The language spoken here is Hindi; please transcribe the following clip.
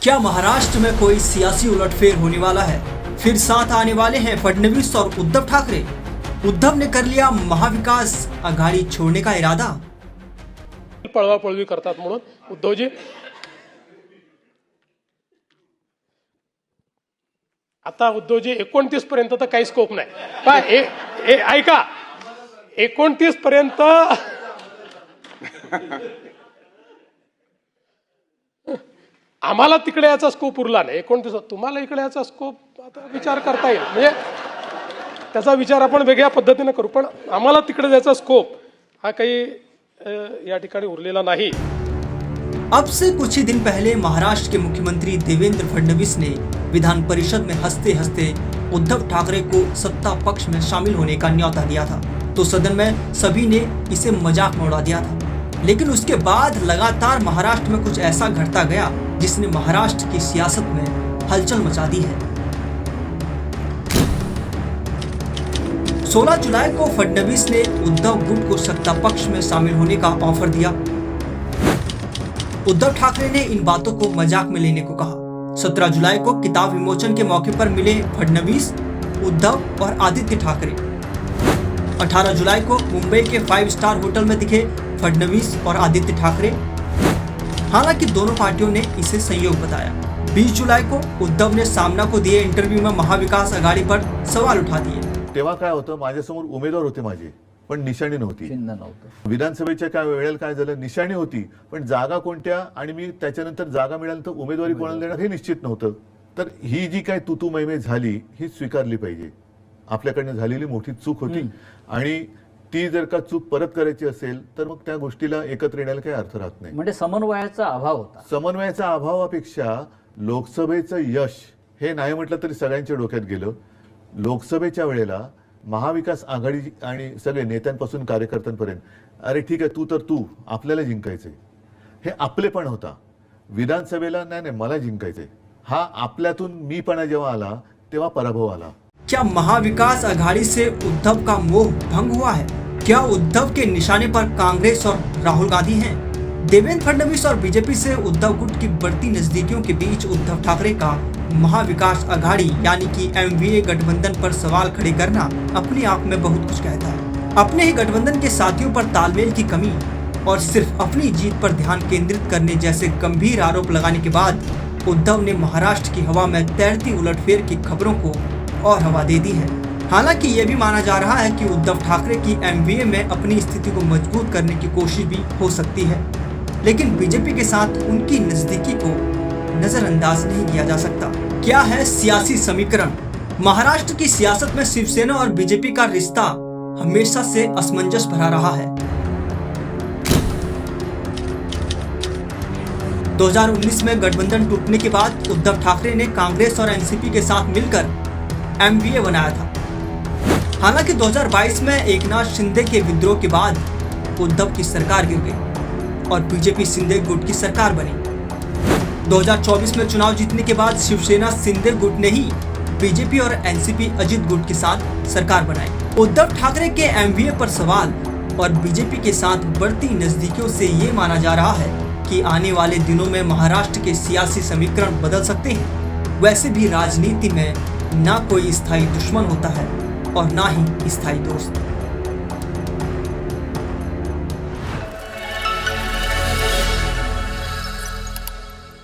क्या महाराष्ट्र में कोई सियासी उलटफेर होने वाला है? फिर साथ आने वाले हैं फडणवीस और उद्धव ठाकरे। उद्धव ने कर लिया महाविकास आघाड़ी छोड़ने का इरादा। पळवापळवी करतात म्हणून उद्धवजी आता उद्धवजी 29 पर्यंत तर काही स्कोप नाही पण ऐका 29 पर्यंत आम्हाला तिकडे याचा स्कोप उरला नाही 29 तुम्हाला इकडे याचा स्कोप आता विचार करता येईल म्हणजे त्याचा विचार आपण वेगळ्या पद्धतीने करू पण आम्हाला तिकडे याचा स्कोप हा काही या ठिकाणी उरलेला नहीं। अब से कुछ ही दिन पहले महाराष्ट्र के मुख्यमंत्री देवेंद्र फडणवीस ने विधान परिषद में हंसते हंसते उद्धव ठाकरे को सत्ता पक्ष में शामिल होने का न्योता दिया था, तो सदन में सभी ने इसे मजाक में उड़ा दिया था। लेकिन उसके बाद लगातार महाराष्ट्र में कुछ ऐसा घटता गया जिसने महाराष्ट्र की सियासत में हलचल मचा दी है। 16 जुलाई को फडणवीस ने उद्धव गुट को सत्ता पक्ष में शामिल होने का ऑफर दिया। उद्धव ठाकरे ने इन बातों को मजाक में लेने को कहा। 17 जुलाई को किताब विमोचन के मौके पर मिले फडणवीस, उद्धव और आदित्य ठाकरे। 18 जुलाई को मुंबई के 5 स्टार होटल में दिखे फडणवीस और आदित्य ठाकरे। हालांकि दोनों पार्टियों ने इसे संयोग बताया। 20 जुलाई को उद्धव ने सामना को दिए इंटरव्यू में महाविकास आघाड़ी पर सवाल उठा दिए। तेव्हा काय होतं, माझ्यासमोर उमेदवार होते माझे पण निशाणी नव्हती। विधानसभेच्या काय वेळेला काय झालं, निशाणी होती पण जागा कोणत्या आणि मी त्याच्यानंतर जागा मिळाल्यानंतर उमेदवारी कोणाला देणार हे निश्चित नव्हतं। तर ही जी काय तुतू मैमे झाली ही स्वीकारली पाहिजे। आपल्याकडनं झालेली मोठी चूक होती आणि ती जर का चूक परत करायची असेल तर मग त्या गोष्टीला एकत्र येण्याला काही अर्थ राहत नाही। म्हणजे समन्वयाचा अभाव होता। समन्वयाचा अभावापेक्षा लोकसभेचं यश हे नाही म्हटलं तरी सगळ्यांच्या डोक्यात गेलं। लोकसभेच्या वेळेला महाविकास आघाडी आणि सगळे नेत्यांपासून कार्यकर्त्यांपर्यंत अरे ठीक आहे तू आपल्याला जिंकायचंय हे आपलेपण होता। विधानसभेला नाही मला जिंकायचंय हा आपल्यातून मीपणा जेव्हा आला तेव्हा पराभव आला। क्या महाविकास आघाड़ी से उद्धव का मोह भंग हुआ है? क्या उद्धव के निशाने पर कांग्रेस और राहुल गांधी हैं? देवेंद्र फडणवीस और बीजेपी से उद्धव गुट की बढ़ती नजदीकियों के बीच उद्धव ठाकरे का महाविकास आघाड़ी यानी कि एमवीए गठबंधन पर सवाल खड़े करना अपने आप में बहुत कुछ कहता है। अपने ही गठबंधन के साथियों पर तालमेल की कमी और सिर्फ अपनी जीत पर ध्यान केंद्रित करने जैसे गंभीर आरोप लगाने के बाद उद्धव ने महाराष्ट्र की हवा में तैरती उलटफेर की खबरों को और हवा दे दी है। हालांकि ये भी माना जा रहा है कि उद्धव ठाकरे की एमवीए में अपनी स्थिति को मजबूत करने की कोशिश भी हो सकती है, लेकिन बीजेपी के साथ उनकी नजदीकी को नजरअंदाज नहीं किया जा सकता। क्या है सियासी समीकरण? महाराष्ट्र की सियासत में शिवसेना और बीजेपी का रिश्ता हमेशा से असमंजस भरा रहा है। 2019 में गठबंधन टूटने के बाद उद्धव ठाकरे ने कांग्रेस और एनसीपी के साथ मिलकर एमवीए बनाया था। हालांकि 2022 में एकनाथ शिंदे के विद्रोह के बाद उद्धव की सरकार गिर गई और बीजेपी शिंदे गुट की सरकार बनी। 2024 में चुनाव जीतने के बाद शिवसेना शिंदे गुट ने ही बीजेपी और एनसीपी अजित गुट के साथ सरकार बनाई। उद्धव ठाकरे के एमवीए पर सवाल और बीजेपी के साथ बढ़ती नजदीकियों से ये माना जा रहा है कि आने वाले दिनों में महाराष्ट्र के सियासी समीकरण बदल सकते हैं। वैसे भी राजनीति में ना कोई स्थायी दुश्मन होता है और ना ही स्थायी दोस्त।